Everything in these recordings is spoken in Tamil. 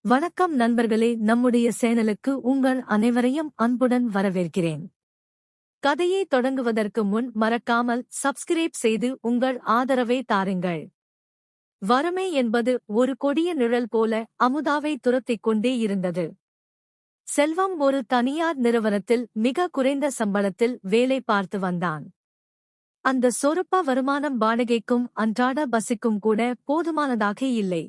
வணக்கம் நண்பர்களே, நம்முடைய சேனலுக்கு உங்கள் அனைவரையும் அன்புடன் வரவேற்கிறேன். கதையை தொடங்குவதற்கு முன் மறக்காமல் சப்ஸ்கிரைப் செய்து உங்கள் ஆதரவை தாருங்கள். வறுமை என்பது ஒரு கொடிய நிழல் போல அமுதாவை துரத்திக் கொண்டே இருந்தது. செல்வம் ஒரு தனியார் நிறுவனத்தில் மிக குறைந்த சம்பளத்தில் வேலை பார்த்து வந்தான். அந்த சொற்ப வருமானம் வாடகைக்கும் அன்றாட பஸ்ஸுக்கும் கூட போதுமானதாக இல்லை.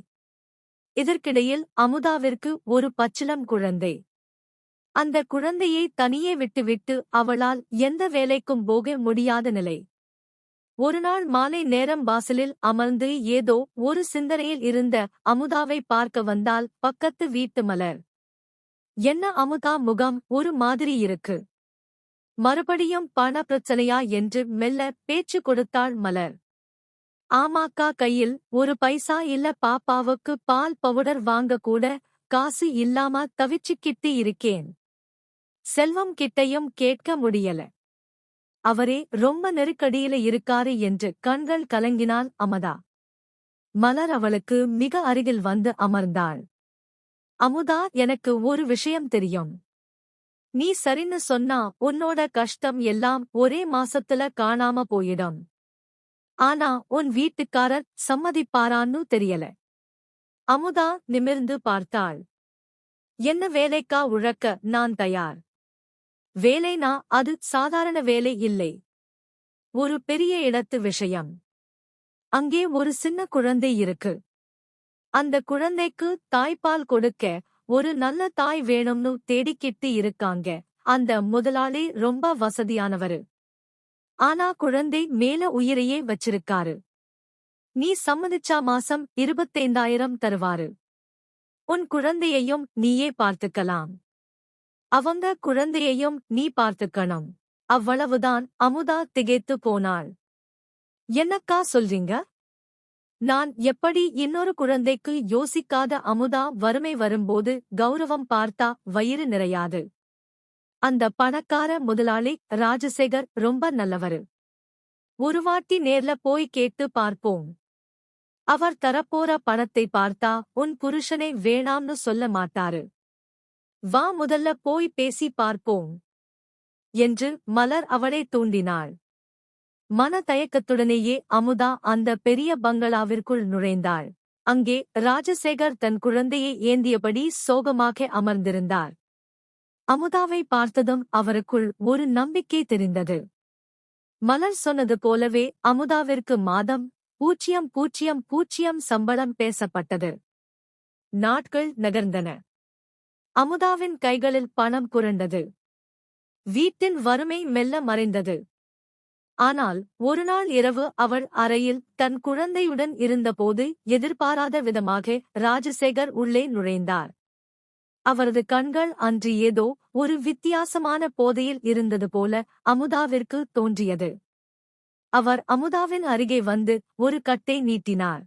இதற்கிடையில் அமுதாவிற்கு ஒரு பச்சிளம் குழந்தை. அந்த குழந்தையை தனியே விட்டுவிட்டு அவளால் எந்த வேலைக்கும் போக முடியாத நிலை. ஒருநாள் மாலை நேரம் வாசலில் அமர்ந்து ஏதோ ஒரு சிந்தனையில் இருந்த அமுதாவை பார்க்க வந்தால் பக்கத்து வீட்டு மலர். என்ன அமுதா, முகம் ஒரு மாதிரி இருக்கு. மறுபடியும் பண பிரச்சனையா என்று மெல்ல பேச்சு கொடுத்தாள் மலர். ஆமாக்கா, கையில் ஒரு பைசா இல்ல, பாப்பாவுக்கு பால் பவுடர் வாங்க கூட காசு இல்லாம தவிச்சுக்கிட்டு இருக்கேன். செல்வம் கிட்டையும் கேட்க முடியல. அவரே ரொம்ப நெருக்கடியில இருக்காரு என்று கண்கள் கலங்கினாள் அமுதா. மலர் அவளுக்கு மிக அருகில் வந்து அமர்ந்தாள். அமுதா, எனக்கு ஒரு விஷயம் தெரியும். நீ சரின்னு சொன்னா உன்னோட கஷ்டம் எல்லாம் ஒரே மாசத்துல காணாம போயிடும். ஆனா உன் வீட்டுக்காரர் சம்மதிப்பாரான்னு தெரியல. அமுதா நிமிர்ந்து பார்த்தாள். என்ன வேலைக்கா உழக்க நான் தயார். வேலைனா அது சாதாரண வேலை இல்லை. ஒரு பெரிய இடத்து விஷயம். அங்கே ஒரு சின்ன குழந்தை இருக்கு. அந்த குழந்தைக்கு தாய்ப்பால் கொடுக்க ஒரு நல்ல தாய் வேணும்னு தேடிக்கிட்டு இருக்காங்க. அந்த முதலாளி ரொம்ப வசதியானவரு. ஆனா குழந்தை மேல உயிரையே வச்சிருக்காரு. நீ சம்மதிச்சா மாசம் 25,000 தருவாரு. உன் குழந்தையையும் நீயே பார்த்துக்கலாம். அவங்க குழந்தையையும் நீ பார்த்துக்கணும். அவ்வளவுதான். அமுதா திகைத்து போனாள். என்னக்கா சொல்றீங்க? நான் எப்படி இன்னொரு குழந்தைக்கு யோசிக்காத அமுதா, வறுமை வரும்போது கௌரவம் பார்த்தா வயிறு நிறையாது. அந்த பணக்கார முதலாளி ராஜசேகர் ரொம்ப நல்லவரு. ஒரு வாட்டி நேர்ல போய் கேட்டு பார்ப்போம். அவர் தரப்போற பணத்தை பார்த்தா உன் புருஷனை வேணாம்னு சொல்ல மாட்டாரு. வா, முதல்ல போய் பேசி பார்ப்போம் என்று மலர் அவளை தூண்டினாள். மன தயக்கத்துடனேயே அமுதா அந்த பெரிய பங்களாவிற்குள் நுழைந்தாள். அங்கே ராஜசேகர் தன் குழந்தையை ஏந்தியபடி சோகமாக அமர்ந்திருந்தார். அமுதாவை பார்த்ததும் அவருக்குள் ஒரு நம்பிக்கை தெரிந்தது. மலர் சொன்னது போலவே அமுதாவிற்கு மாதம் 000 சம்பளம் பேசப்பட்டது. நாட்கள் நகர்ந்தன. அமுதாவின் கைகளில் பணம் புரண்டது. வீட்டின் வறுமை மெல்ல மறைந்தது. ஆனால் ஒருநாள் இரவு அவள் அறையில் தன் குழந்தையுடன் இருந்தபோது எதிர்பாராத விதமாக ராஜசேகர் உள்ளே நுழைந்தார். அவரது கண்கள் அன்று ஏதோ ஒரு வித்தியாசமான போதையில் இருந்தது போல அமுதாவிற்கு தோன்றியது. அவர் அமுதாவின் அருகே வந்து ஒரு கட்டை நீட்டினார்.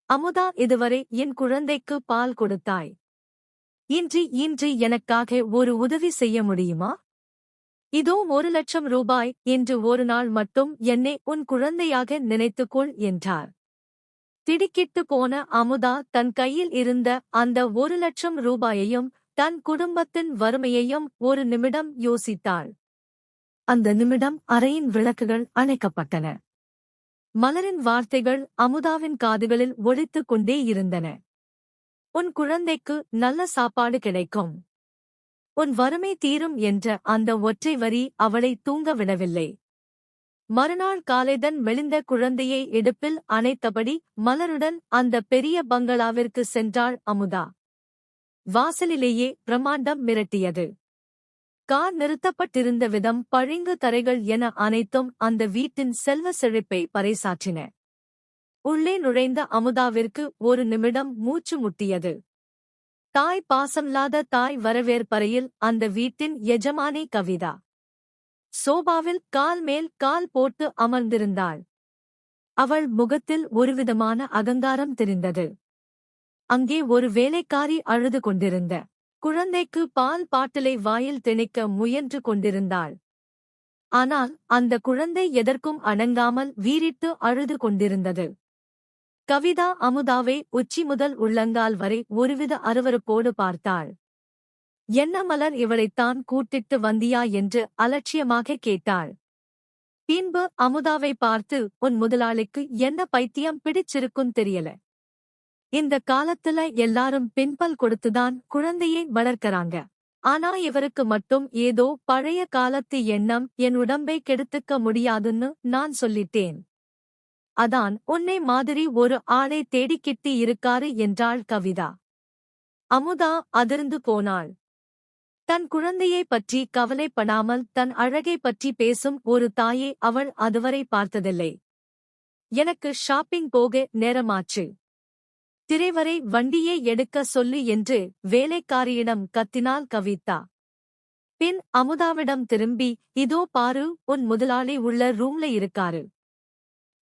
அமுதா, இதுவரை என் குழந்தைக்கு பால் கொடுத்தாய். இன்று எனக்காக ஒரு உதவி செய்ய முடியுமா? இதோ 1,00,000 ரூபாய் என்று ஒரு நாள் மட்டும் என்னை உன் குழந்தையாக நினைத்துக்கொள் என்றார். திடுக்கிட்டு போன அமுதா தன் கையில் இருந்த அந்த 1,00,000 ரூபாயையும் தன் குடும்பத்தின் வறுமையையும் ஒரு நிமிடம் யோசித்தாள். அந்த நிமிடம் அறையின் விளக்குகள் அணைக்கப்பட்டன. மலரின் வார்த்தைகள் அமுதாவின் காதுகளில் ஒலித்துக் கொண்டே இருந்தன. உன் குழந்தைக்கு நல்ல சாப்பாடு கிடைக்கும். உன் வறுமை தீரும் என்ற அந்த ஒற்றை வரி அவளை தூங்க விடவில்லை. மறுநாள் காலைதன் மெலிந்த குழந்தையை இடுப்பில் அணைத்தபடி மலருடன் அந்த பெரிய பங்களாவிற்கு சென்றாள் அமுதா. வாசலிலேயே பிரமாண்டம் மிரட்டியது. கார் நிறுத்தப்பட்டிருந்த விதம், பளிங்கு தரைகள் என அனைத்தும் அந்த வீட்டின் செல்வ செழிப்பை பறைசாற்றின. உள்ளே நுழைந்த அமுதாவிற்கு ஒரு நிமிடம் மூச்சு முட்டியது. தாய் பாசமில்லாத தாய் வரவேற்பறையில் அந்த வீட்டின் எஜமானி கவிதா சோபாவில் கால் மேல் கால் போட்டு அமர்ந்திருந்தாள். அவள் முகத்தில் ஒருவிதமான அகங்காரம் தெரிந்தது. அங்கே ஒரு வேலைக்காரி அழுது கொண்டிருந்த குழந்தைக்கு பால் பாட்டிலை வாயில் திணிக்க முயன்று கொண்டிருந்தாள். ஆனால் அந்த குழந்தை எதற்கும் அடங்காமல் வீறிட்டு அழுது கொண்டிருந்தது. கவிதா அமுதாவை உச்சி முதல் உள்ளங்கால் வரை ஒருவித அருவருப்போடு பார்த்தாள். என்ன மலர், இவளைத்தான் கூட்டிட்டு வந்தியா என்று அலட்சியமாக கேட்டாள். பின்பு அமுதாவை பார்த்து, உன் முதலாளிக்கு என்ன பைத்தியம் பிடிச்சிருக்கும் தெரியல. இந்த காலத்துல எல்லாரும் பின்பல் கொடுத்துதான் குழந்தையை வளர்க்கறாங்க. ஆனா இவருக்கு மட்டும் ஏதோ பழைய காலத்து எண்ணம், என் உடம்பை கெடுத்துக்க முடியாதுன்னு நான் சொல்லிட்டேன். அதான் உன்னை மாதிரி ஒரு ஆளை தேடிக்கிட்டு இருக்காரு என்றாள் கவிதா. அமுதா அதிர்ந்து போனாள். தன் குழந்தையை பற்றி கவலைப்படாமல் தன் அழகை பற்றி பேசும் ஒரு தாயை அவள் அதுவரை பார்த்ததில்லை. எனக்கு ஷாப்பிங் போக நேரமாச்சு. திரைவரை வண்டியை எடுக்க சொல்லு என்று வேலைக்காரியிடம் கத்தினாள் கவிதா. பின் அமுதாவிடம் திரும்பி, இதோ பாரு, உன் முதலாளி உள்ள ரூம்ல இருக்காரு.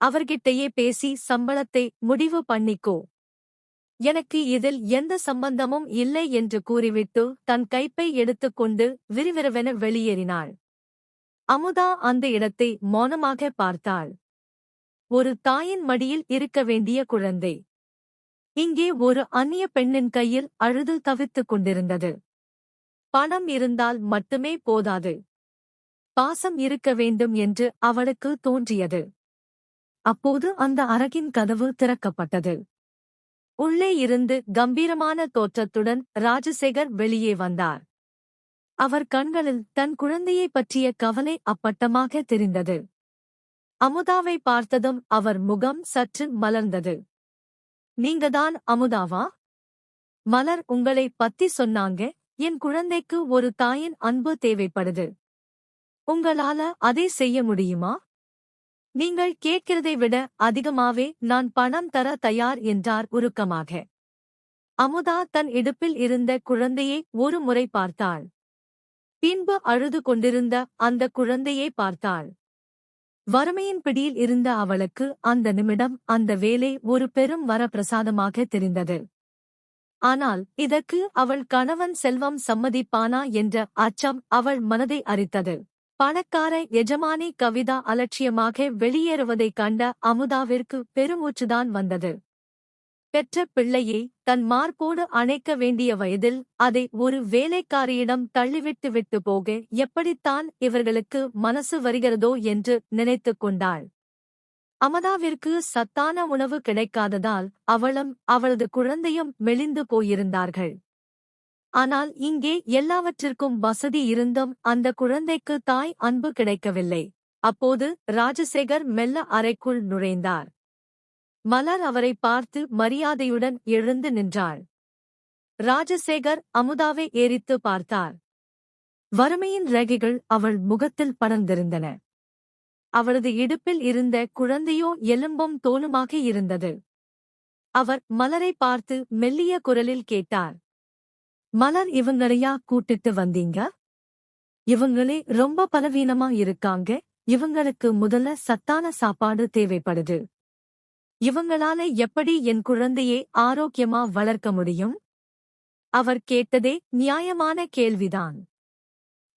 அவர்கிட்டயே பேசி சம்பளத்தை முடிவு பண்ணிக்கோ. எனக்கு இதில் எந்த சம்பந்தமும் இல்லை என்று கூறிவிட்டு தன் கைப்பை எடுத்துக்கொண்டு விறுவிறுவென வெளியேறினாள். அமுதா அந்த இடத்தை மௌனமாக பார்த்தாள். ஒரு தாயின் மடியில் இருக்க வேண்டிய குழந்தை இங்கே ஒரு அந்நிய பெண்ணின் கையில் அழுது தவித்துக் கொண்டிருந்தது. பணம் இருந்தால் மட்டுமே போதாது, பாசம் இருக்க வேண்டும் என்று அவளுக்கு தோன்றியது. அப்போது அந்த அறையின் கதவு திறக்கப்பட்டது. உள்ளே இருந்து கம்பீரமான தோற்றத்துடன் ராஜசேகர் வெளியே வந்தார். அவர் கண்களில் தன் குழந்தையைப் பற்றிய கவலை அப்பட்டமாக தெரிந்தது. அமுதாவை பார்த்ததும் அவர் முகம் சற்று மலர்ந்தது. நீங்கதான் அமுதாவா? மலர் உங்களை பத்தி சொன்னாங்க. என் குழந்தைக்கு ஒரு தாயின் அன்பு தேவைப்படுது. உங்களால அதை செய்ய முடியுமா? நீங்கள் கேட்கிறதை விட அதிகமாவே நான் பணம் தர தயார் என்றார் உருக்கமாக. அமுதா தன் இடுப்பில் இருந்த குழந்தையை ஒரு முறை பார்த்தாள். பின்பு அழுது கொண்டிருந்த அந்த குழந்தையை பார்த்தாள். வறுமையின் பிடியில் இருந்த அவளுக்கு அந்த நிமிடம் அந்த வேலை ஒரு பெரும் வரப்பிரசாதமாக தெரிந்தது. ஆனால் இதற்கு அவள் கணவன் செல்வம் சம்மதிப்பானா என்ற அச்சம் அவள் மனதை அரித்தது. பணக்கார எஜமானி கவிதா அலட்சியமாக வெளியேறுவதைக் கண்ட அமுதாவிற்கு பெருமூச்சுதான் வந்தது. பெற்ற பிள்ளையை தன் மார்போடு அணைக்க வேண்டிய வயதில் அதை ஒரு வேலைக்காரியிடம் தள்ளிவிட்டு போக எப்படித்தான் இவர்களுக்கு மனசு வருகிறதோ என்று நினைத்துக் கொண்டாள். அமுதாவிற்கு சத்தான உணவு கிடைக்காததால் அவளும் அவளது குழந்தையும் மெலிந்து போயிருந்தார்கள். ஆனால் இங்கே எல்லாவற்றிற்கும் வசதி இருந்தும் அந்த குழந்தைக்கு தாய் அன்பு கிடைக்கவில்லை. அப்போது ராஜசேகர் மெல்ல அறைக்குள் நுழைந்தார். மலர் அவரை பார்த்து மரியாதையுடன் எழுந்து நின்றாள். ராஜசேகர் அமுதாவை ஏறித்து பார்த்தார். வறுமையின் ரேகைகள் அவள் முகத்தில் படர்ந்திருந்தன. அவளது இடுப்பில் இருந்த குழந்தையோ எலும்பும் தோலுமாக இருந்தது. அவர் மலரை பார்த்து மெல்லிய குரலில் கேட்டார். மலர், இவங்களையா கூட்டிட்டு வந்தீங்க? இவங்களே ரொம்ப பலவீனமா இருக்காங்க. இவங்களுக்கு முதல்ல சத்தான சாப்பாடு தேவைப்படுது. இவங்களால எப்படி என் குழந்தையை ஆரோக்கியமா வளர்க்க முடியும்? அவர் கேட்டதே நியாயமான கேள்விதான்.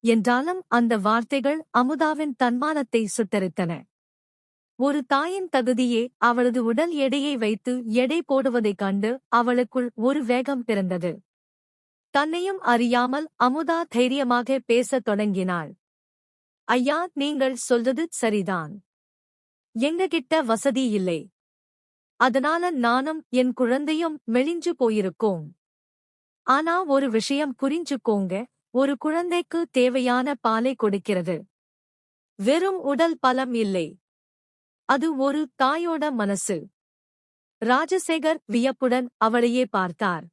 என்றாலும் அந்த வார்த்தைகள் அமுதாவின் தன்மானத்தை சுட்டரித்தன. ஒரு தாயின் தகுதியே அவளது உடல் எடையை வைத்து எடை போடுவதைக் கண்டு அவளுக்குள் ஒரு வேகம் பிறந்தது. தன்னையும் அறியாமல் அமுதா தைரியமாக பேசத் தொடங்கினாள். ஐயா, நீங்கள் சொல்றது சரிதான். எங்ககிட்ட வசதி இல்லை. அதனால நானும் என் குழந்தையும் மெலிஞ்சு போயிருக்கோம். ஆனா ஒரு விஷயம் புரிஞ்சுக்கோங்க, ஒரு குழந்தைக்கு தேவையான பாலை கொடுக்கிறது வெறும் உடல் பலம் இல்லை, அது ஒரு தாயோட மனசு. ராஜசேகர் வியப்புடன் அவளையே பார்த்தார்.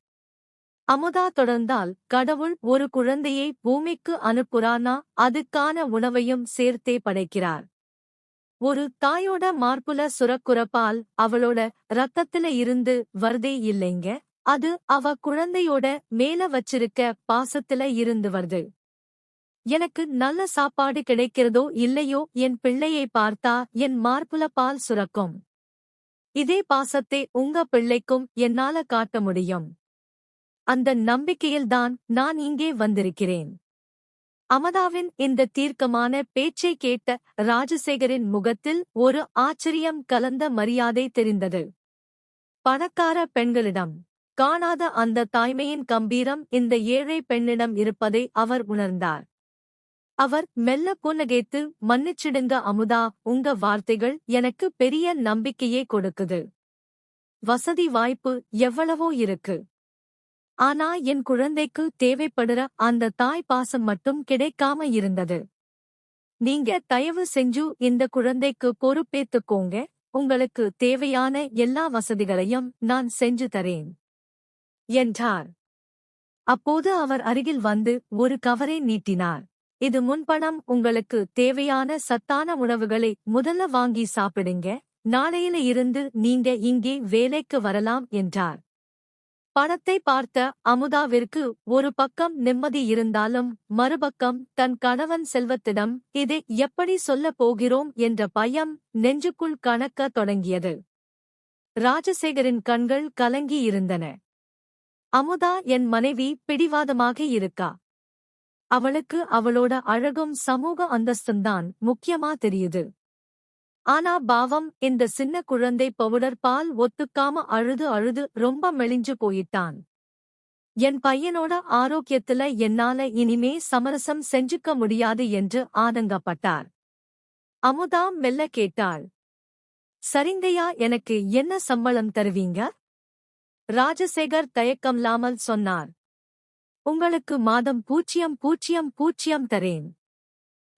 அமுதா தொடர்ந்தால், கடவுள் ஒரு குழந்தையை பூமிக்கு அனுப்புறானா அதுக்கான உணவையும் சேர்த்தே படைக்கிறார். ஒரு தாயோட மார்புல சுரக்குற பால் அவளோட ரத்தத்துல இருந்து வருதே இல்லைங்க, அது அவ குழந்தையோட மேல வச்சிருக்க பாசத்துல இருந்து வருது. எனக்கு நல்ல சாப்பாடு கிடைக்கிறதோ இல்லையோ, என் பிள்ளையை பார்த்தா என் மார்புல பால் சுரக்கும். இதே பாசத்தை உங்க பிள்ளைக்கும் என்னால காட்ட முடியும். அந்த நம்பிக்கையில்தான் நான் இங்கே வந்திருக்கிறேன். அமுதாவின் இந்த தீர்க்கமான பேச்சை கேட்ட ராஜசேகரின் முகத்தில் ஒரு ஆச்சரியம் கலந்த மரியாதை தெரிந்தது. பணக்கார பெண்களிடம் காணாத அந்த தாய்மையின் கம்பீரம் இந்த ஏழை பெண்ணிடம் இருப்பதை அவர் உணர்ந்தார். அவர் மெல்ல புன்னகைத்து, மன்னிச்சிடுங்க அமுதா, உங்க வார்த்தைகள் எனக்கு பெரிய நம்பிக்கையே கொடுக்குது. வசதி வாய்ப்பு எவ்வளவோ இருக்கு. ஆனா என் குழந்தைக்கு தேவைப்படுற அந்த தாய் பாசம் மட்டும் கிடைக்காம இருந்தது. நீங்க தயவு செஞ்சு இந்த குழந்தைக்கு பொறுப்பேத்துக்கோங்க. உங்களுக்கு தேவையான எல்லா வசதிகளையும் நான் செஞ்சு தரேன் என்றார். அப்போது அவர் அருகில் வந்து ஒரு கவரை நீட்டினார். இது முன்பணம், உங்களுக்கு தேவையான சத்தான உணவுகளை முதல்ல வாங்கி சாப்பிடுங்க. நாளையில இருந்து நீங்க இங்கே வேலைக்கு வரலாம் என்றார். பணத்தை பார்த்த அமுதாவிற்கு ஒரு பக்கம் நிம்மதி இருந்தாலும் மறுபக்கம் தன் கணவன் செல்வத்திடம் இதை எப்படி சொல்லப் போகிறோம் என்ற பயம் நெஞ்சுக்குள் கனக்கத் தொடங்கியது. ராஜசேகரின் கண்கள் கலங்கி இருந்தன. அமுதா என் மனைவி பிடிவாதமாக இருக்கா. அவளுக்கு அவளோட அழகும் சமூக அந்தஸ்தும்தான் முக்கியமா தெரியுது. ஆனா பாவம், இந்த சின்ன குழந்தை பவுடர் பால் ஒத்துக்காம அழுது அழுது ரொம்ப மெலிஞ்சு போயிட்டான். என் பையனோட ஆரோக்கியத்துல என்னால இனிமே சமரசம் செஞ்சுக்க முடியாது என்று ஆதங்கப்பட்டார். அமுதா மெல்ல கேட்டாள். சரிங்கய்யா, எனக்கு என்ன சம்பளம் தருவீங்க? ராஜசேகர் தயக்கமில்லாமல் சொன்னார். உங்களுக்கு மாதம் 000 தரேன்.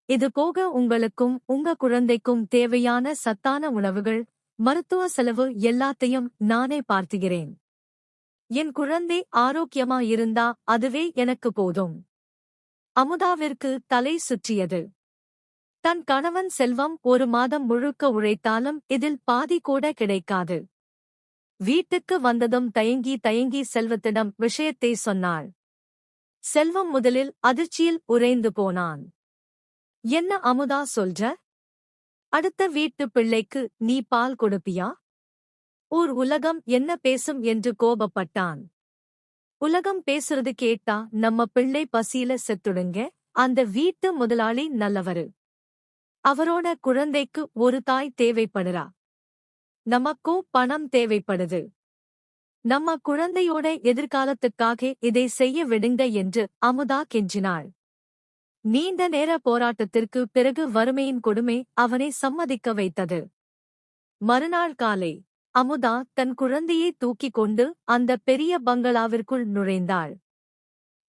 இது போக உங்களுக்கும் உங்க குழந்தைக்கும் தேவையான சத்தான உணவுகள், மருத்துவ செலவு எல்லாத்தையும் நானே பார்த்துகிறேன். என் குழந்தை ஆரோக்கியமா இருந்தா அதுவே எனக்கு போதும். அமுதாவிற்கு தலை சுற்றியது. தன் கணவன் செல்வம் ஒரு மாதம் முழுக்க உழைத்தாலும் இதில் பாதி கூட கிடைக்காது. வீட்டுக்கு வந்ததும் தயங்கி செல்வத்திடம் விஷயத்தை சொன்னாள். செல்வம் முதலில் அதிர்ச்சியில் உறைந்து போனான். என்ன அமுதா சொல்ற? அடுத்த வீட்டு பிள்ளைக்கு நீ பால் கொடுப்பியா? ஊர் உலகம் என்ன பேசும் என்று கோபப்பட்டான். உலகம் பேசுறது கேட்டா நம்ம பிள்ளை பசியில செத்துடுங்க. அந்த வீட்டு முதலாளி நல்லவரு. அவரோட குழந்தைக்கு ஒரு தாய் தேவைப்படுறா. நமக்கோ பணம் தேவைப்படுது. நம்ம குழந்தையோட எதிர்காலத்துக்காக இதை செய்ய விடுங்க என்று அமுதா கெஞ்சினாள். நீண்ட நேர போராட்டத்திற்கு பிறகு வறுமையின் கொடுமை அவனை சம்மதிக்க வைத்தது. மறுநாள் காலை அமுதா தன் குழந்தையை தூக்கிக் கொண்டு அந்த பெரிய பங்களாவிற்குள் நுழைந்தாள்.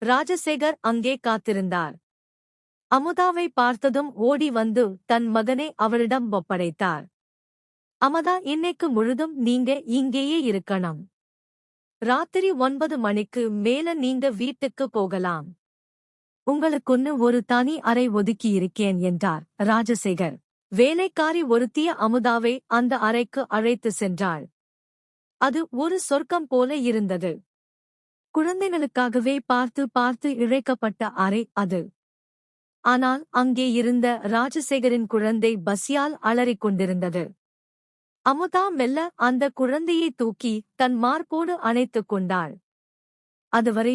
ராஜசேகர் அங்கே காத்திருந்தார். அமுதாவை பார்த்ததும் ஓடி வந்து தன் மகனை அவளிடம் ஒப்படைத்தார். அமுதா, இன்னைக்கு முழுதும் நீங்க இங்கேயே இருக்கணும். ராத்திரி 9 மணிக்கு மேல நீங்க வீட்டுக்கு போகலாம். உங்களுக்குன்னு ஒரு தனி அறை ஒதுக்கியிருக்கேன் என்றார் ராஜசேகர். வேலைக்காரி ஒருத்திய அமுதாவை அந்த அறைக்கு அழைத்து சென்றாள். அது ஒரு சொர்க்கம் போல இருந்தது. குழந்தைகளுக்காகவே பார்த்து இழைக்கப்பட்ட அறை அது. ஆனால் அங்கே இருந்த ராஜசேகரின் குழந்தை பசியால் அலறிக் கொண்டிருந்தது. அமுதா மெல்ல அந்த குழந்தையை தூக்கி தன் மார்போடு அணைத்துக் கொண்டாள். அதுவரை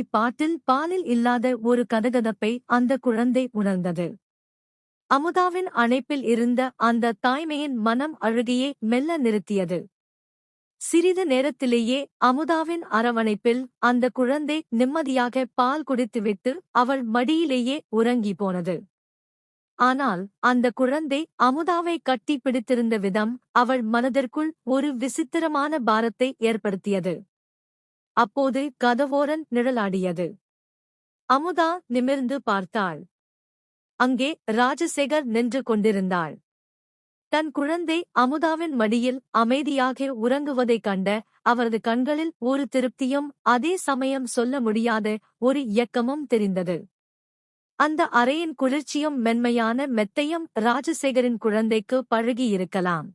பாலில் இல்லாத ஒரு கதகதப்பை அந்த குழந்தை உணர்ந்தது. அமுதாவின் அணைப்பில் இருந்த அந்த தாய்மையின் மனம் அழுகையை மெல்ல நிறுத்தியது. சிறிது நேரத்திலேயே அமுதாவின் அரவணைப்பில் அந்த குழந்தை நிம்மதியாக பால் குடித்துவிட்டு அவள் மடியிலேயே உறங்கி போனது. ஆனால் அந்த குழந்தை அமுதாவை கட்டி பிடித்திருந்த விதம் அவள் மனதிற்குள் ஒரு விசித்திரமான பாரத்தை ஏற்படுத்தியது. அப்போது கதவோரன் நிழலாடியது. அமுதா நிமிர்ந்து பார்த்தாள். அங்கே ராஜசேகர் நின்று கொண்டிருந்தாள். தன் குழந்தை அமுதாவின் மடியில் அமைதியாக உறங்குவதைக் கண்ட அவரது கண்களில் ஒரு திருப்தியும் அதே சமயம் சொல்ல முடியாத ஒரு இயக்கமும் தெரிந்தது. அந்த அறையின் குளிர்ச்சியும் மென்மையான மெத்தையும் ராஜசேகரின் குழந்தைக்கு பழகியிருக்கலாம்.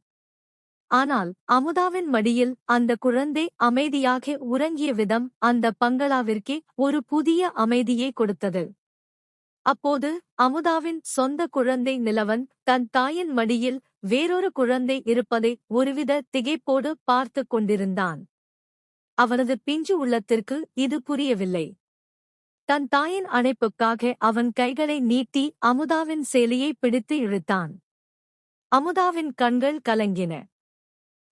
ஆனால் அமுதாவின் மடியில் அந்த குழந்தை அமைதியாக உறங்கிய விதம் அந்த பங்களாவிற்கே ஒரு புதிய அமைதியை கொடுத்தது. அப்போது அமுதாவின் சொந்த குழந்தை நிலவன் தன் தாயின் மடியில் வேறொரு குழந்தை இருப்பதை ஒருவித திகைப்போடு பார்த்துக் கொண்டிருந்தான். அவனது பிஞ்சு உள்ளத்திற்கு இது புரியவில்லை. தன் தாயின் அணைப்புக்காக அவன் கைகளை நீட்டி அமுதாவின் சேலையை பிடித்து இழுத்தான். அமுதாவின் கண்கள் கலங்கின.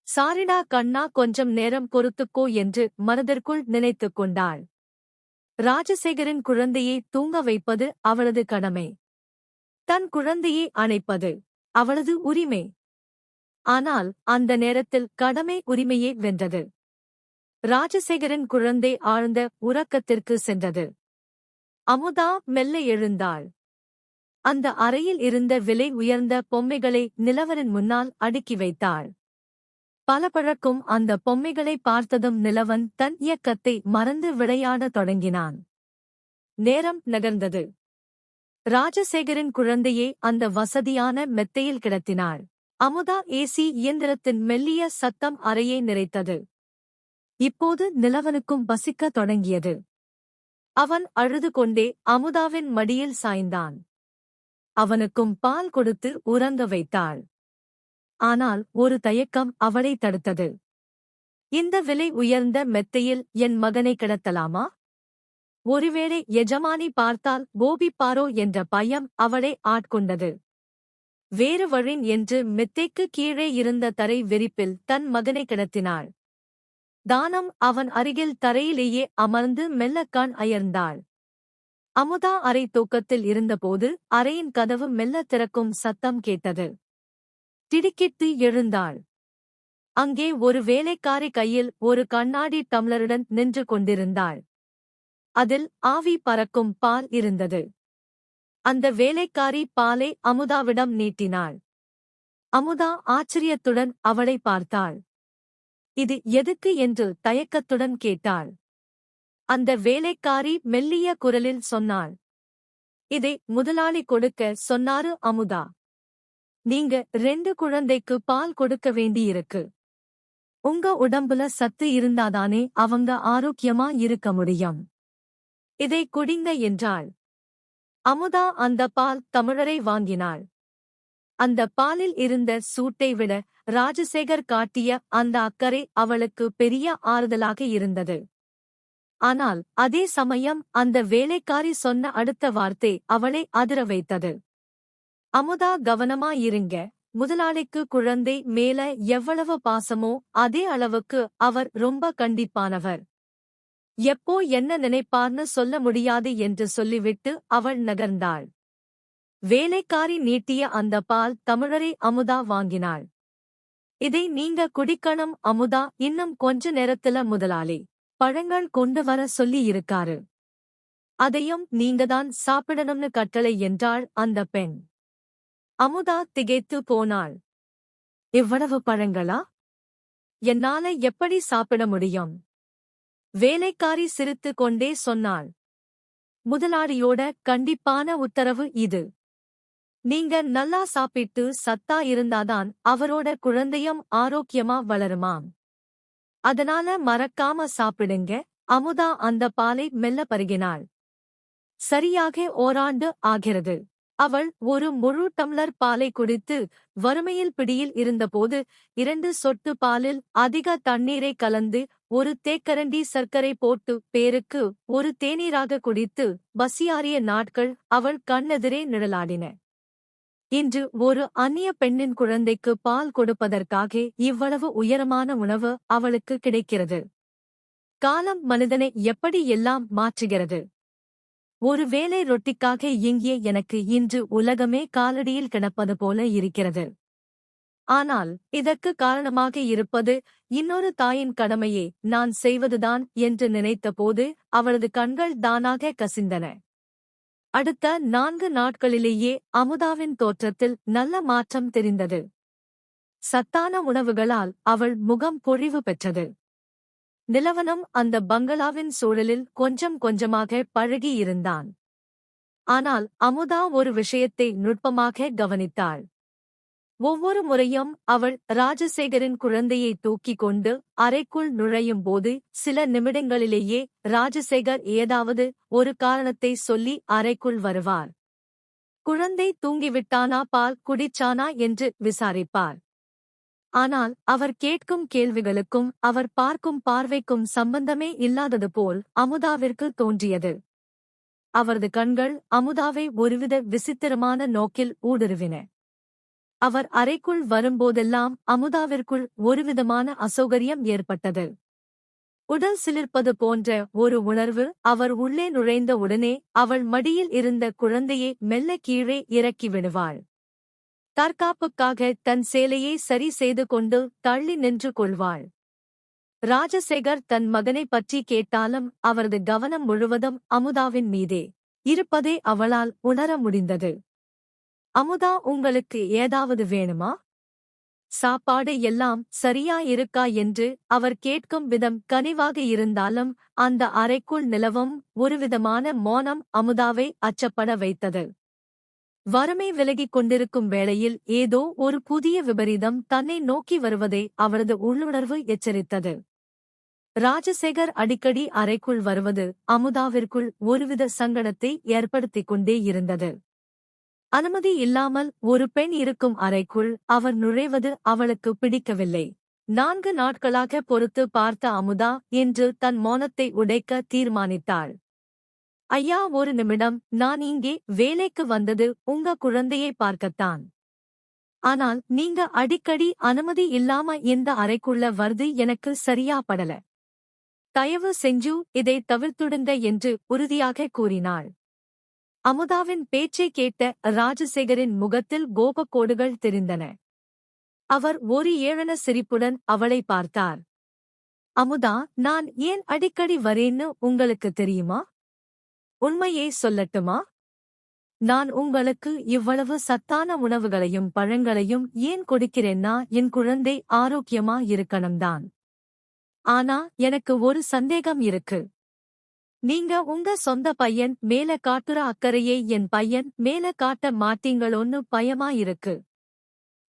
சாரிடா கண்ணா, கொஞ்சம் நேரம் பொறுத்துக்கோ என்று மனதிற்குள் நினைத்துக் கொண்டாள். ராஜசேகரின் குழந்தையை தூங்க வைப்பது அவளது கடமை. தன் குழந்தையை அணைப்பது அவளது உரிமை. ஆனால் அந்த நேரத்தில் கடமை உரிமையை வென்றது. ராஜசேகரின் குழந்தை ஆழ்ந்த உறக்கத்திற்கு சென்றது. அமுதா மெல்ல எழுந்தாள். அந்த அறையில் இருந்த விலை உயர்ந்த பொம்மைகளை நிலவரின் முன்னால் அடுக்கி வைத்தாள். பளபளக்கும் அந்த பொம்மைகளை பார்த்ததும் நிலவன் தன் இயக்கத்தை மறந்து விளையாடத் தொடங்கினான். நேரம் நகர்ந்தது. ராஜசேகரின் குழந்தையை அந்த வசதியான மெத்தையில் கிடத்தினாள். அமுதா ஏசி இயந்திரத்தின் மெல்லிய சத்தம் அறையை நிறைத்தது. இப்போது நிலவனுக்கும் பசிக்கத் தொடங்கியது. அவன் அழுது கொண்டே அமுதாவின் மடியில் சாய்ந்தான். அவனுக்கும் பால் கொடுத்து உறங்க வைத்தாள். ஆனால் ஒரு தயக்கம் அவளை தடுத்தது. இந்த விலை உயர்ந்த மெத்தையில் என் மகனை கிடத்தலாமா? ஒருவேளை எஜமானி பார்த்தால் கோபிப்பாரோ என்ற பயம் அவளை ஆட்கொண்டது. வேறு வழி என்று மெத்தைக்கு கீழே இருந்த தரை விரிப்பில் தன் மகனை கிடத்தினாள். தானம் அவன் அருகில் தரையிலேயே அமர்ந்து மெல்ல கண் அயர்ந்தாள். அமுதா அறை தூக்கத்தில் இருந்தபோது அறையின் கதவு மெல்ல திறக்கும் சத்தம் கேட்டது. திடுக்கிட்டு எழுந்தாள். அங்கே ஒரு வேலைக்காரி கையில் ஒரு கண்ணாடி டம்ளருடன் நின்று கொண்டிருந்தாள். அதில் ஆவி பறக்கும் பால் இருந்தது. அந்த வேலைக்காரி பாலை அமுதாவிடம் நீட்டினாள். அமுதா ஆச்சரியத்துடன் அவளை பார்த்தாள். இது எதுக்கு என்று தயக்கத்துடன் கேட்டாள். அந்த வேலைக்காரி மெல்லிய குரலில் சொன்னாள். இதை முதலாளி கொடுக்க சொன்னாரு அமுதா. நீங்க 2 குழந்தைக்கு பால் கொடுக்க வேண்டியிருக்கு. உங்க உடம்புல சத்து இருந்தாதானே அவங்க ஆரோக்கியமா இருக்க முடியும். இதை குடிங்க என்றாள். அமுதா அந்த பால் தமிழரை வாங்கினாள். அந்த பாலில் இருந்த சூட்டை விட ராஜசேகர் காட்டிய அந்த அக்கறை அவளுக்கு பெரிய ஆறுதலாக இருந்தது. ஆனால் அதே சமயம் அந்த வேலைக்காரி சொன்ன அடுத்த வார்த்தை அவளை அதிர வைத்தது. அமுதா, கவனமா இருங்க. முதலாளிக்கு குழந்தை மேல எவ்வளவு பாசமோ அதே அளவுக்கு அவர் ரொம்ப கண்டிப்பானவர். எப்போ என்ன நினைப்பார்னு சொல்ல முடியாது என்று சொல்லிவிட்டு அவள் நகர்ந்தாள். வேலைக்காரி நீட்டிய அந்த பால் தமிழரை அமுதா வாங்கினாள். இதை நீங்க குடிக்கணும் அமுதா, இன்னும் கொஞ்ச நேரத்துல முதலாளி பழங்கள் கொண்டு வர சொல்லி இருக்காரு. அதையும் நீங்கதான் சாப்பிடணும்னு கட்டளை என்றாள் அந்த பெண். அமுதா திகைத்து போனாள். இவ்வளவு பழங்களா? என்னால எப்படி சாப்பிட முடியும்? வேலைக்காரி சிரித்து கொண்டே சொன்னாள். முதலாளியோட கண்டிப்பான உத்தரவு இது. நீங்க நல்லா சாப்பிட்டு சத்தா இருந்தாதான் அவரோட குழந்தையும் ஆரோக்கியமா வளருமாம். அதனால மறக்காம சாப்பிடுங்க. அமுதா அந்த பாலை மெல்ல பருகினாள். சரியாக ஓராண்டு ஆகிறது. அவள் ஒரு முழு டம்ளர் பாலை குடித்து வறுமையில் பிடியில் இருந்தபோது 2 சொட்டு பாலில் அதிக தண்ணீரை கலந்து ஒரு தேக்கரண்டி சர்க்கரை போட்டு பேருக்கு ஒரு தேநீராக குடித்து பசியாறிய நாட்கள் அவள் கண்ணெதிரே நிழலாடின. இன்று ஒரு அந்நிய பெண்ணின் குழந்தைக்கு பால் கொடுப்பதற்காக இவ்வளவு உயரமான உணவு அவளுக்கு கிடைக்கிறது. காலம் மனிதனை எப்படி எல்லாம் மாற்றுகிறது. ஒருவேளை ரொட்டிக்காக இங்கே எனக்கு இன்று உலகமே காலடியில் கிடப்பது போல இருக்கிறது. ஆனால் இதற்கு காரணமாக இருப்பது இன்னொரு தாயின் கடமையை நான் செய்வதுதான் என்று நினைத்தபோது அவளது கண்கள் தானாக கசிந்தன. அடுத்த 4 நாட்களிலேயே அமுதாவின் தோற்றத்தில் நல்ல மாற்றம் தெரிந்தது. சத்தான உணவுகளால் அவள் முகம் பொழிவு பெற்றது. நிலவனும் அந்த பங்களாவின் சூழலில் கொஞ்சம் கொஞ்சமாக பழகியிருந்தான். ஆனால் அமுதா ஒரு விஷயத்தை நுட்பமாக கவனித்தாள். ஒவ்வொரு முறையும் அவள் ராஜசேகரின் குழந்தையை தூக்கிக் கொண்டு அறைக்குள் நுழையும் போது சில நிமிடங்களிலேயே ராஜசேகர் ஏதாவது ஒரு காரணத்தை சொல்லி அறைக்குள் வருவார். குழந்தை தூங்கிவிட்டானா, பால் குடிச்சானா என்று விசாரிப்பார். ஆனால் அவர் கேட்கும் கேள்விகளுக்கும் அவர் பார்க்கும் பார்வைக்கும் சம்பந்தமே இல்லாதது போல் அமுதாவிற்கு தோன்றியது. அவரது கண்கள் அமுதாவை ஒருவித விசித்திரமான நோக்கில் ஊடுருவின. அவர் அறைக்குள் வரும்போதெல்லாம் அமுதாவிற்குள் ஒருவிதமான அசௌகரியம் ஏற்பட்டது. உடல் சிலிர்ப்பது போன்ற ஒரு உணர்வு. அவர் உள்ளே நுழைந்த உடனே அவள் மடியில் இருந்த குழந்தையை மெல்ல கீழே இறக்கி விடுவாள். தற்காப்புக்காக தன் சேலையை சரி செய்து கொண்டு தள்ளி நின்று கொள்வாள். ராஜசேகர் தன் மகனை பற்றி கேட்டாலும் அவரது கவனம் முழுவதும் அமுதாவின் மீதே இருப்பதை அவளால் உணர முடிந்தது. அமுதா, உங்களுக்கு ஏதாவது வேணுமா? சாப்பாடு எல்லாம் சரியா இருக்கா என்று அவர் கேட்கும் விதம் கனிவாக இருந்தாலும் அந்த அறைக்குள் நிலவும் ஒருவிதமான மௌனம் அமுதாவை அச்சப்பட வைத்தது. வறுமை விலகிக் கொண்டிருக்கும் வேளையில் ஏதோ ஒரு புதிய விபரீதம் தன்னை நோக்கி வருவதை அவரது உள்ளுணர்வு எச்சரித்தது. ராஜசேகர் அடிக்கடி அறைக்குள் வருவது அமுதாவிற்குள் ஒருவித சங்கடத்தை ஏற்படுத்திக் கொண்டே இருந்தது. அனுமதி இல்லாமல் ஒரு பெண் இருக்கும் அறைக்குள் அவர் நுழைவது அவளுக்கு பிடிக்கவில்லை. 4 நாட்களாக பொறுத்து பார்த்த அமுதா இன்று தன் மௌனத்தை உடைக்க தீர்மானித்தாள். ஐயா, ஒரு நிமிடம். நான் இங்கே வேலைக்கு வந்தது உங்க குழந்தையை பார்க்கத்தான். ஆனால் நீங்க அடிக்கடி அனுமதி இல்லாம இந்த அறைக்குள்ள வருது எனக்கு சரியா படல. தயவு செஞ்சு இதை தவிர்த்துடுங்க என்று உறுதியாக கூறினாள். அமுதாவின் பேச்சை கேட்ட ராஜசேகரின் முகத்தில் கோபக்கோடுகள் தெரிந்தன. அவர் ஒரு ஏளன சிரிப்புடன் அவளை பார்த்தார். அமுதா, நான் ஏன் அடிக்கடி வரேன்னு உங்களுக்கு தெரியுமா? உண்மையை சொல்லட்டுமா? நான் உங்களுக்கு இவ்வளவு சத்தான உணவுகளையும் பழங்களையும் ஏன் கொடுக்கிறேன்னா என் குழந்தை ஆரோக்கியமா இருக்கணும்தான். ஆனா எனக்கு ஒரு சந்தேகம் இருக்கு. நீங்க உங்க சொந்த பையன் மேல காட்டுற அக்கறையை என் பையன் மேல காட்ட மாட்டீங்களோன்னு பயமா இருக்கு.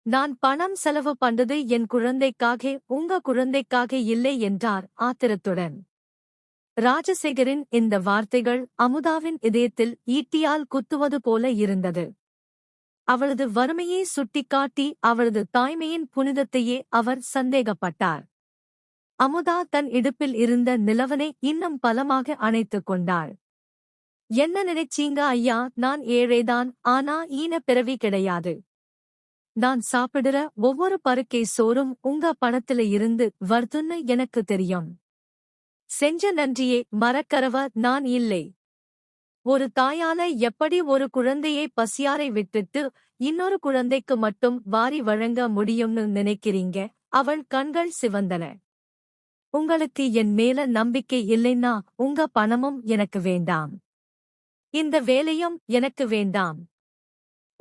நான் பணம் செலவு பண்றது என் குழந்தைக்காக, உங்க குழந்தைக்காக இல்லை என்றார் ஆத்திரத்துடன். ராஜசேகரின் இந்த வார்த்தைகள் அமுதாவின் இதயத்தில் ஈட்டியால் குத்துவது போல இருந்தது. அவளது வறுமையை சுட்டிக்காட்டி அவளது தாய்மையின் புனிதத்தையே அவர் சந்தேகப்பட்டார். அமுதா தன் இடுப்பில் இருந்த நிலவனை இன்னும் பலமாக அணைத்துக் கொண்டாள். என்ன நினைச்சீங்க ஐயா? நான் ஏழைதான், ஆனா ஈன பிறவி கிடையாது. நான் சாப்பிடுற ஒவ்வொரு பருக்கை சோறும் உங்க பணத்தில இருந்து வருதுன்னு எனக்கு தெரியும். செஞ்ச நன்றியே மறக்கறவ நான் இல்லை. ஒரு தாயால எப்படி ஒரு குழந்தையை பசியாரை விட்டுட்டு இன்னொரு குழந்தைக்கு மட்டும் வாரி வழங்க முடியும்னு நினைக்கிறீங்க? அவள் கண்கள் சிவந்தன. உங்களுக்கு என் மேல நம்பிக்கை இல்லைன்னா உங்க பணமும் எனக்கு வேண்டாம். இந்த வேலையும் எனக்கு வேண்டாம்.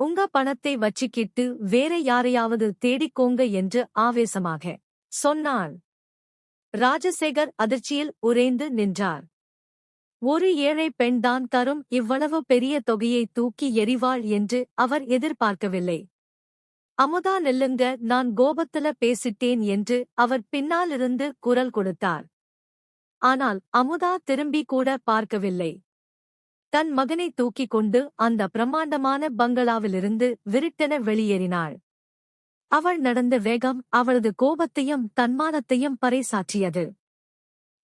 உங்க பணத்தை வச்சிக்கிட்டு வேற யாரையாவது தேடிக்கோங்க என்று ஆவேசமாக சொன்னாள். ராஜசேகர் அதிர்ச்சியில் உறைந்து நின்றார். ஒரு ஏழை பெண்தான் தரும் இவ்வளவு பெரிய தொகையை தூக்கி எறிவாள் என்று அவர் எதிர்பார்க்கவில்லை. அமுதா, நில்லுங்க, நான் கோபத்துல பேசிட்டேன் என்று அவர் பின்னாலிருந்து குரல் கொடுத்தார். ஆனால் அமுதா திரும்பி கூட பார்க்கவில்லை. தன் மகனை தூக்கிக் கொண்டு அந்த பிரம்மாண்டமான பங்களாவிலிருந்து விருட்டென வெளியேறினாள். அவள் நடந்த வேகம் அவளது கோபத்தையும் தன்மானத்தையும் பறைசாற்றியது.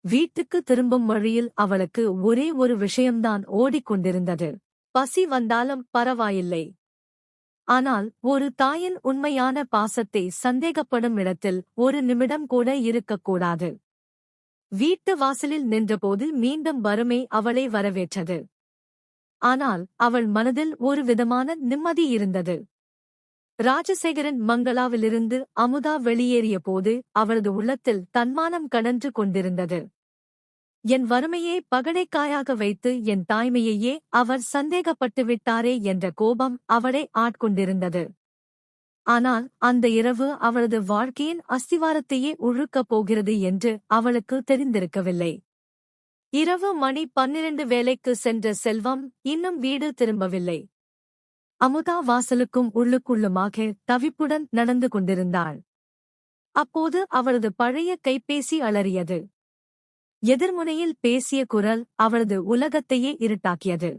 வீட்டுக்கு திரும்பும் வழியில் அவளுக்கு ஒரே ஒரு விஷயம்தான் ஓடிக்கொண்டிருந்தது. பசி வந்தாலும் பரவாயில்லை. ஆனால் ஒரு தாயின் உண்மையான பாசத்தை சந்தேகப்படும் இடத்தில் ஒரு நிமிடம் கூட இருக்கக்கூடாது. வீட்டு வாசலில் நின்றபோது மீண்டும் வறுமை அவளை வரவேற்றது. ஆனால் அவள் மனதில் ஒரு விதமான நிம்மதி இருந்தது. ராஜசேகரன் மங்களாவிலிருந்து அமுதா வெளியேறிய போது அவளது உள்ளத்தில் தன்மானம் கடன்று கொண்டிருந்தது. என் வறுமையை பகடைக்காயாக வைத்து என் தாய்மையையே அவர் சந்தேகப்பட்டு விட்டாரே என்ற கோபம் அவளை ஆட்கொண்டிருந்தது. ஆனால் அந்த இரவு அவளது வாழ்க்கையின் அஸ்திவாரத்தையே உழுக்கப் போகிறது என்று அவளுக்கு தெரிந்திருக்கவில்லை. இரவு மணி 12 வேலைக்கு சென்ற செல்வம் இன்னும் வீடு திரும்பவில்லை. அமுதா வாசலுக்கும் உள்ளுக்குள்ளுமாக தவிப்புடன் நடந்து கொண்டிருந்தாள். அப்போது அவளது பழைய கைபேசி அலறியது. எதிர்முனையில் பேசிய குரல் அவளது உலகத்தையே இருட்டாக்கியது.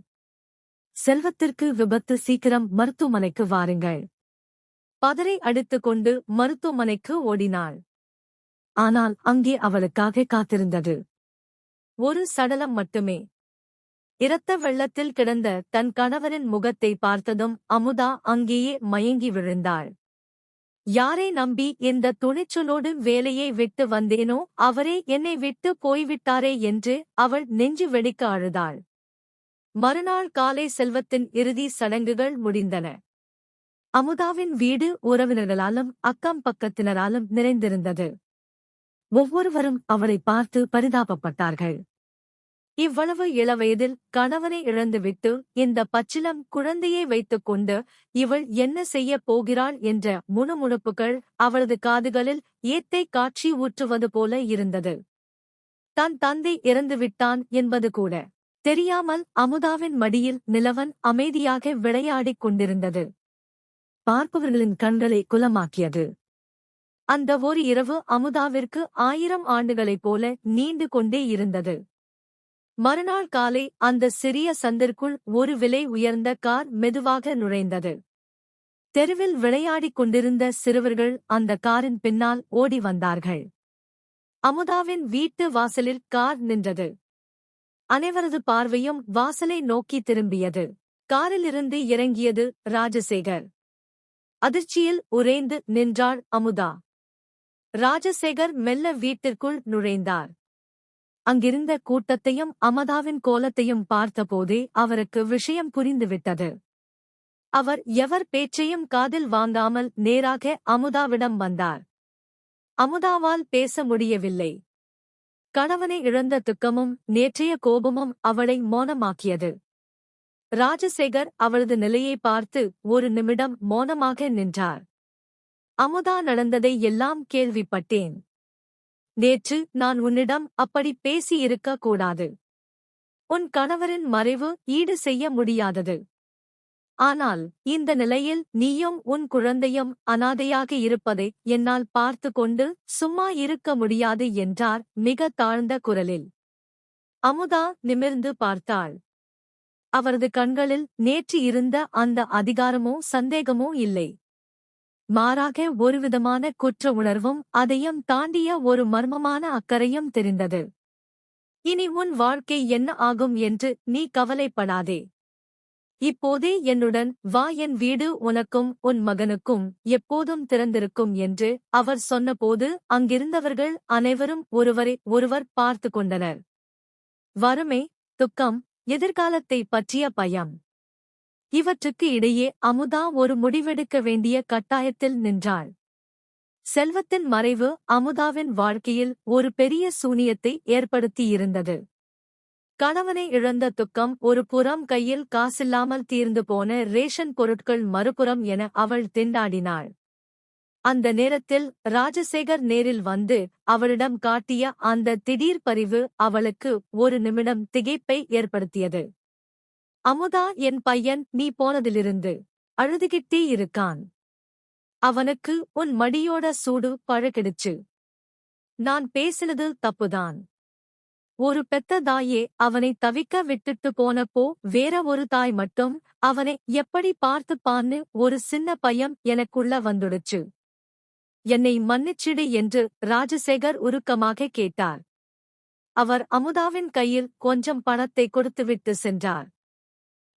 செல்வத்திற்கு விபத்து, சீக்கிரம் மருத்துவமனைக்கு வாருங்கள். பதரை அடித்துக் கொண்டு மருத்துவமனைக்கு ஓடினாள். ஆனால் அங்கே அவளுக்காக காத்திருந்தது ஒரு சடலம் மட்டுமே. இரத்த வெள்ளத்தில் கிடந்த தன் கணவரின் முகத்தை பார்த்ததும் அமுதா அங்கேயே மயங்கி விழுந்தாள். யாரை நம்பி இந்த துணிச்சலோடு வேலையை விட்டு வந்தேனோ அவரே என்னை விட்டு போய்விட்டாரே என்று அவள் நெஞ்சு வெடிக்க அழுதாள். மறுநாள் காலை செல்வத்தின் இறுதி சடங்குகள் முடிந்தன. அமுதாவின் வீடு உறவினர்களாலும் அக்கம் பக்கத்தினராலும் நிறைந்திருந்தது. ஒவ்வொருவரும் அவளை பார்த்து பரிதாபப்பட்டார்கள். இவ்வளவு இளவயதில் கணவனை இழந்துவிட்டு இந்த பச்சிளம் குழந்தையை வைத்துக் கொண்டு இவள் என்ன செய்யப் போகிறாள் என்ற முணுமுணுப்புகள் அவளது காதுகளில் ஏத்தை காட்சி ஊற்றுவது போல இருந்தது. தன் தந்தை இறந்துவிட்டான் என்பது கூட தெரியாமல் அமுதாவின் மடியில் நிலவன் அமைதியாக விளையாடிக் கொண்டிருந்தது. பார்ப்பவர்களின் கண்களை குலமாக்கியது. அந்த ஒரு இரவு அமுதாவிற்கு 1000 ஆண்டுகளைப் போல நீண்டு கொண்டே இருந்தது. மறுநாள் காலை அந்த சிறிய சந்திற்குள் ஒரு விலை உயர்ந்த கார் மெதுவாக நுழைந்தது. தெருவில் விளையாடிக் கொண்டிருந்த சிறுவர்கள் அந்த காரின் பின்னால் ஓடி வந்தார்கள். அமுதாவின் வீட்டு வாசலில் கார் நின்றது. அனைவரது பார்வையும் வாசலை நோக்கி திரும்பியது. காரிலிருந்து இறங்கியது ராஜசேகர். அதிர்ச்சியில் உறைந்து நின்றாள் அமுதா. ராஜசேகர் மெல்ல வீட்டிற்குள் நுழைந்தார். அங்கிருந்த கூட்டத்தையும் அமுதாவின் கோலத்தையும் பார்த்தபோதே அவருக்கு விஷயம் புரிந்துவிட்டது. அவர் எவர் பேச்சையும் காதில் வாங்காமல் நேராக அமுதாவிடம் வந்தார். அமுதாவால் பேச முடியவில்லை. கணவனை இழந்த துக்கமும் நேற்றைய கோபமும் அவளை மௌனமாக்கியது. ராஜசேகர் அவளது நிலையை பார்த்து ஒரு நிமிடம் மௌனமாக நின்றார். அமுதா, நடந்ததை எல்லாம் கேள்விப்பட்டேன். நேற்று நான் உன்னிடம் அப்படி பேசியிருக்க கூடாது. உன் கணவரின் மறைவு ஈடு செய்ய முடியாதது. ஆனால் இந்த நிலையில் நீயும் உன் குழந்தையும் அனாதையாக இருப்பதை என்னால் பார்த்து கொண்டு சும்மா இருக்க முடியாது என்றார் மிக தாழ்ந்த குரலில். அமுதா நிமிர்ந்து பார்த்தாள். அவரது கண்களில் நேற்று இருந்த அந்த அதிகாரமோ சந்தேகமோ இல்லை. மாறாக ஒருவிதமான குற்ற உணர்வும் அதையும் தாண்டிய ஒரு மர்மமான அக்கறையும் தெரிந்தது. இனி உன் வாழ்க்கை என்ன ஆகும் என்று நீ கவலைப்படாதே. இப்போதே என்னுடன் வா, என் வீடு உனக்கும் உன் மகனுக்கும் எப்போதும் திறந்திருக்கும் என்று அவர் சொன்னபோது அங்கிருந்தவர்கள் அனைவரும் ஒருவரை ஒருவர் பார்த்து கொண்டனர். வறுமை, துக்கம், எதிர்காலத்தை பற்றிய பயம், இவற்றுக்கு இடையே அமுதா ஒரு முடிவெடுக்க வேண்டிய கட்டாயத்தில் நின்றாள். செல்வத்தின் மறைவு அமுதாவின் வாழ்க்கையில் ஒரு பெரிய சூனியத்தை ஏற்படுத்தியிருந்தது. கணவனை இழந்த துக்கம் ஒரு புறம், கையில் காசில்லாமல் தீர்ந்து போன ரேஷன் பொருட்கள் மறுபுறம் என அவள் திண்டாடினாள். அந்த நேரத்தில் ராஜசேகர் நேரில் வந்து அவளிடம் காட்டிய அந்த திடீர் பரிவு அவளுக்கு ஒரு நிமிடம் திகைப்பை ஏற்படுத்தியது. அமுதா, என் பையன் நீ போனதிலிருந்து அழுதுகிட்டே இருக்கான். அவனுக்கு உன் மடியோட சூடு பழகிடுச்சு. நான் பேசினது தப்புதான். ஒரு பெத்த தாயே அவனை தவிக்க விட்டுட்டு போனப்போ வேற ஒரு தாய் மட்டும் அவனை எப்படி பார்த்துப்பான்னு ஒரு சின்ன பயம் எனக்குள்ள வந்துடுச்சு. என்னை மன்னிச்சிடு என்று ராஜசேகர் உருக்கமாக கேட்டார். அவர் அமுதாவின் கையில் கொஞ்சம் பணத்தை கொடுத்துவிட்டு சென்றார்.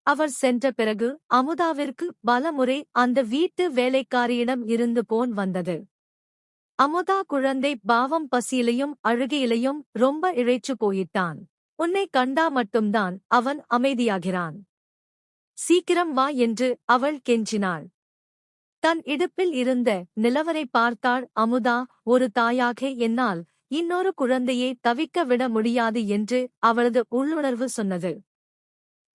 அவர் சென்ற பிறகு அமுதாவிற்கு பலமுறை அந்த வீட்டு வேலைக்காரியிடம் இருந்து போன் வந்தது. அமுதா, குழந்தை பாவம், பசியிலையும் அழுகையிலையும் ரொம்ப இழைச்சு போயிட்டான். உன்னை கண்டா மட்டும்தான் அவன் அமைதியாகிறான். சீக்கிரம் வா என்று அவள் கெஞ்சினாள். தன் இடுப்பில் இருந்த நிலவரை பார்த்தாள் அமுதா. ஒரு தாயாக என்னால் இன்னொரு குழந்தையை தவிக்க விட முடியாது என்று அவளது உள்ளுணர்வு சொன்னது.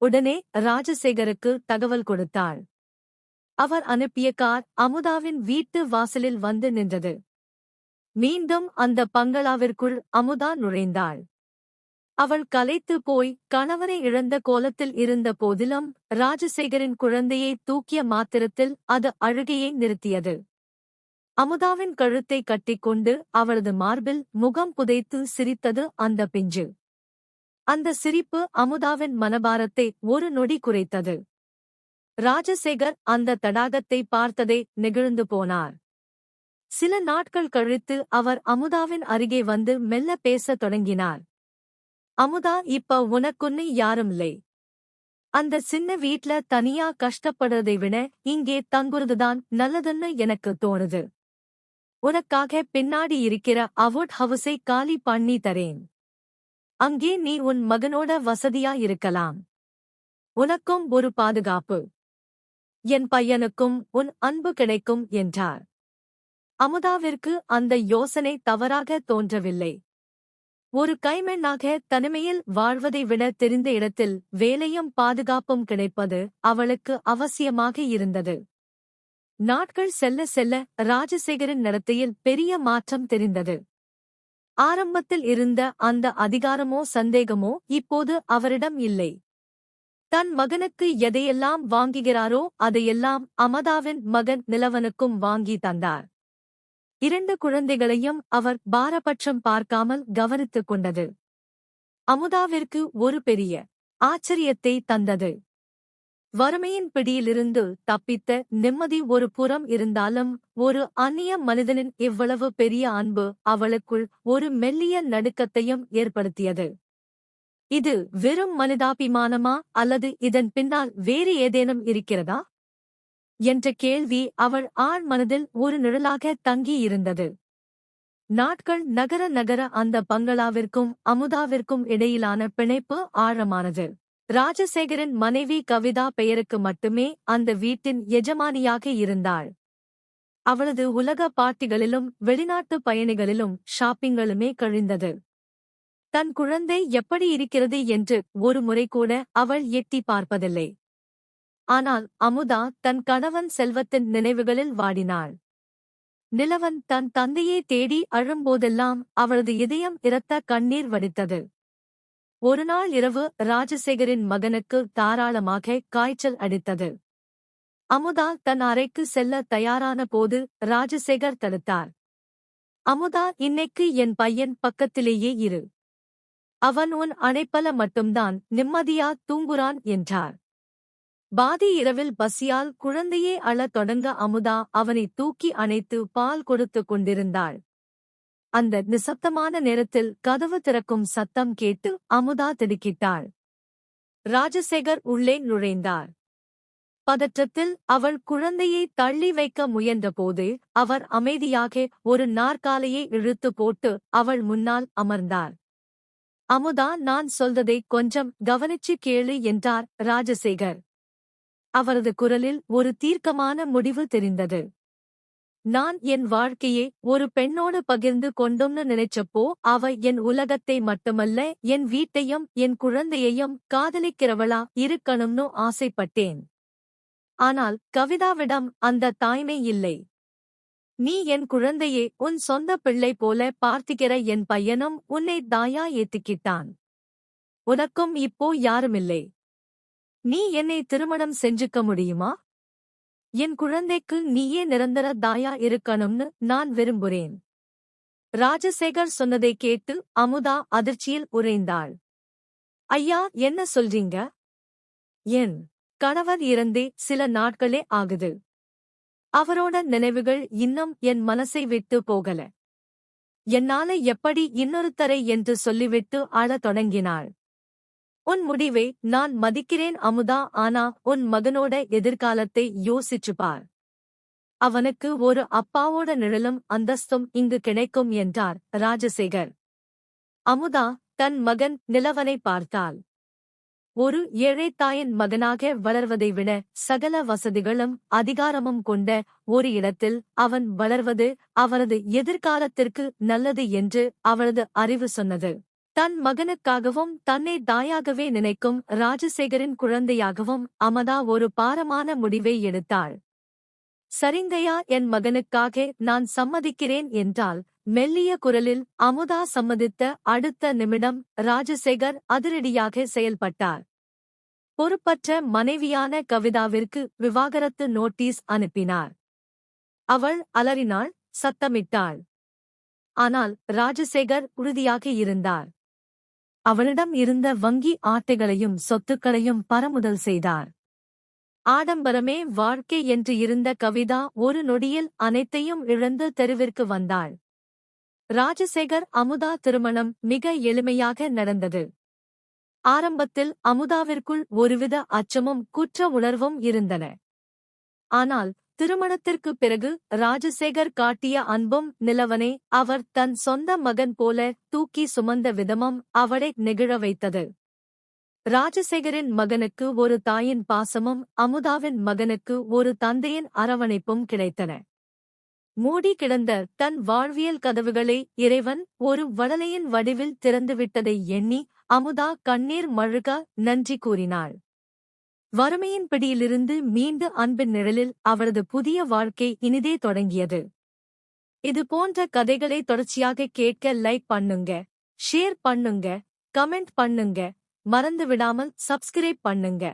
உடனே ராஜசேகருக்கு தகவல் கொடுத்தாள். அவர் அனுப்பிய கார் அமுதாவின் வீட்டு வாசலில் வந்து நின்றது. மீண்டும் அந்த பங்களாவிற்குள் அமுதா நுழைந்தாள். அவள் களைத்து போய் கணவரை இழந்த கோலத்தில் இருந்த போதிலும் ராஜசேகரின் குழந்தையை தூக்கிய மாத்திரத்தில் அது அழுகையை நிறுத்தியது. அமுதாவின் கழுத்தை கட்டிக்கொண்டு அவளது மார்பில் முகம் புதைத்து சிரித்தது அந்த பிஞ்சு. அந்த சிரிப்பு அமுதாவின் மனபாரத்தை ஒரு நொடி குறைத்தது. ராஜசேகர் அந்த தடாகத்தை பார்த்ததை நெகிழ்ந்து போனார். சில நாட்கள் கழித்து அவர் அமுதாவின் அருகே வந்து மெல்ல பேசத் தொடங்கினார். அமுதா, இப்ப உனக்குன்னு யாருமில்லை. அந்த சின்ன வீட்ல தனியா கஷ்டப்படுறதை விட இங்கே தங்குறதுதான் நல்லதுன்னு எனக்கு தோணுது. உனக்காக பின்னாடி இருக்கிற அவுட் ஹவுஸை காலி பண்ணி தரேன். அங்கே நீ உன் மகனோட வசதியா இருக்கலாம். உனக்கும் ஒரு பாதுகாப்பு. என் பையனுக்கும் உன் அன்பு கிடைக்கும் என்றார். அமுதாவிற்கு அந்த யோசனை தவறாக தோன்றவில்லை. ஒரு கைமெண்ணாக தனிமையில் வாழ்வதை விட தெரிந்த இடத்தில் வேலையும் பாதுகாப்பும் கிடைப்பது அவளுக்கு அவசியமாக இருந்தது. நாட்கள் செல்ல செல்ல ராஜசேகரின் நடத்தையில் பெரிய மாற்றம் தெரிந்தது. ஆரம்பத்தில் இருந்த அந்த அதிகாரமோ சந்தேகமோ இப்போது அவரிடம் இல்லை. தன் மகனுக்கு எதையெல்லாம் வாங்குகிறாரோ அதையெல்லாம் அமுதாவின் மகன் நிலவனுக்கும் வாங்கி தந்தார். 2 குழந்தைகளையும் அவர் பாரபட்சம் பார்க்காமல் கவனித்துக் கொண்டது அமுதாவிற்கு ஒரு பெரிய ஆச்சரியத்தை தந்தது. வறுமையின் பிடியிலிருந்து தப்பித்த நிம்மதி ஒரு புறம் இருந்தாலும் ஒரு அந்நிய மனிதனின் இவ்வளவு பெரிய அன்பு அவளுக்குள் ஒரு மெல்லிய நடுக்கத்தையும் ஏற்படுத்தியது. இது வெறும் மனிதாபிமானமா அல்லது இதன் பின்னால் வேறு ஏதேனும் இருக்கிறதா என்ற கேள்வி அவள் ஆழ் மனதில் ஒரு நிழலாக தங்கியிருந்தது. நாட்கள் நகர நகர அந்த பங்களாவிற்கும் அமுதாவிற்கும் இடையிலான பிணைப்பு ஆழமானது. ராஜசேகரின் மனைவி கவிதா பெயருக்கு மட்டுமே அந்த வீட்டின் எஜமானியாக இருந்தாள். அவளது உலக பார்ட்டிகளிலும் வெளிநாட்டு பயணிகளிலும் ஷாப்பிங்களுமே கழிந்தது. தன் குழந்தை எப்படி இருக்கிறது என்று ஒரு முறை கூட அவள் எட்டி பார்ப்பதில்லை. ஆனால் அமுதா தன் கணவன் செல்வத்தின் நினைவுகளில் வாடினாள். நிலவன் தன் தந்தையை தேடி அழும்போதெல்லாம் அவளது இதயம் இரத்த கண்ணீர் வடித்தது. ஒருநாள் இரவு ராஜசேகரின் மகனுக்கு தாராளமாக காய்ச்சல் அடித்தது. அமுதா தன் அறைக்கு செல்ல தயாரான போது ராஜசேகர் தடுத்தார். அமுதா, இன்னைக்கு என் பையன் பக்கத்திலேயே இரு. அவன் உன் அணைப்பல மட்டும்தான் நிம்மதியா தூங்குறான் என்றார். பாதி இரவில் பசியால் குழந்தையே அழத் தொடங்க அமுதா அவனை தூக்கி அணைத்து பால் கொடுத்துக் கொண்டிருந்தாள். அந்த நிசப்தமான நேரத்தில் கதவு திறக்கும் சத்தம் கேட்டு அமுதா திடுக்கிட்டாள். ராஜசேகர் உள்ளே நுழைந்தார். பதற்றத்தில் அவள் குழந்தையை தள்ளி வைக்க முயன்றபோது அவர் அமைதியாக ஒரு நாற்காலியை இழுத்து போட்டு அவள் முன்னால் அமர்ந்தார். அமுதா, நான் சொல்றதை கொஞ்சம் கவனிச்சு கேளு என்றார் ராஜசேகர். அவரது குரலில் ஒரு தீர்க்கமான முடிவு தெரிந்தது. நான் என் வாழ்க்கையை ஒரு பெண்ணோடு பகிர்ந்து கொண்டோம்னு நினைச்சப்போ அவ என் உலகத்தை மட்டுமல்ல என் வீட்டையும் என் குழந்தையையும் காதலிக்கிறவளா இருக்கணும்னு ஆசைப்பட்டேன். ஆனால் கவிதாவிடம் அந்த தாய்மை இல்லை. நீ என் குழந்தையை உன் சொந்த பிள்ளை போல பார்த்திக்கிற என் பையனும் உன்னை தாயா ஏத்துக்கிட்டான். உனக்கும் இப்போ யாருமில்லை. நீ என்னை திருமணம் செஞ்சுக்க முடியுமா? என் குழந்தைக்கு நீயே நிரந்தர தாயா இருக்கணும்னு நான் விரும்புறேன். ராஜசேகர் சொன்னதை கேட்டு அமுதா அதிர்ச்சியில் உறைந்தாள். ஐயா, என்ன சொல்றீங்க? என் கணவர் இறந்தே சில நாட்களே ஆகுது. அவரோட நினைவுகள் இன்னும் என் மனசை விட்டு போகல. என்னால எப்படி இன்னொருத்தரை என்று சொல்லிவிட்டு அழத் தொடங்கினாள். உன் முடிவை நான் மதிக்கிறேன் அமுதா, ஆனா உன் மகனோட எதிர்காலத்தை யோசிச்சு பார். அவனுக்கு ஒரு அப்பாவோட நிழலும் அந்தஸ்தும் இங்கு கிடைக்கும் என்றார் ராஜசேகர். அமுதா தன் மகன் நிலவனை பார்த்தாள். ஒரு ஏழை தாயின் மகனாக வளர்வதை விட சகல வசதிகளும் அதிகாரமும் கொண்ட ஒரு இடத்தில் அவன் வளர்வது அவனது எதிர்காலத்திற்கு நல்லது என்று அவளது அறிவு சொன்னது. தன் மகனுக்காகவும் தன்னை தாயாகவே நினைக்கும் ராஜசேகரின் குழந்தையாகவும் அமுதா ஒரு பாரமான முடிவை எடுத்தாள். சரிங்கய்யா, என் மகனுக்காக நான் சம்மதிக்கிறேன் என்றால் மெல்லிய குரலில் அமுதா சம்மதித்த அடுத்த நிமிடம் ராஜசேகர் அதிரடியாக செயல்பட்டார். பொறுப்பற்ற மனைவியான கவிதாவிற்கு விவாகரத்து நோட்டீஸ் அனுப்பினார். அவள் அலறினாள், சத்தமிட்டாள். ஆனால் ராஜசேகர் உறுதியாக இருந்தார். அவளிடம் இருந்த வங்கி ஆட்டைகளையும் சொத்துக்களையும் பறமுதல் செய்தார். ஆடம்பரமே வாழ்க்கை என்று இருந்த கவிதா ஒரு நொடியில் அனைத்தையும் இழந்து தெருவிற்கு வந்தாள். ராஜசேகர் அமுதா திருமணம் மிக எளிமையாக நடந்தது. ஆரம்பத்தில் அமுதாவிற்குள் ஒருவித அச்சமும் குற்ற உணர்வும் இருந்தன. ஆனால் திருமணத்திற்கு பிறகு ராஜசேகர் காட்டிய அன்பும் நிலவனை அவர் தன் சொந்த மகன் போல தூக்கி சுமந்த விதமும் அவளை நெகிழ வைத்தது. ராஜசேகரின் மகனுக்கு ஒரு தாயின் பாசமும் அமுதாவின் மகனுக்கு ஒரு தந்தையின் அரவணைப்பும் கிடைத்தன. மூடி கிடந்த தன் வாழ்வியல் கதவுகளை இறைவன் ஒரு வடலையின் வடிவில் திறந்துவிட்டதை எண்ணி அமுதா கண்ணீர் மழுக நன்றி கூறினாள். வறுமையின் பிடியிலிருந்து மீண்டு அன்பின் நிழலில் அவரது புதிய வாழ்க்கை இனிதே தொடங்கியது. இது போன்ற கதைகளை தொடர்ச்சியாக கேட்க லைக் பண்ணுங்க, ஷேர் பண்ணுங்க, கமெண்ட் பண்ணுங்க, மறந்து விடாமல் சப்ஸ்கிரைப் பண்ணுங்க.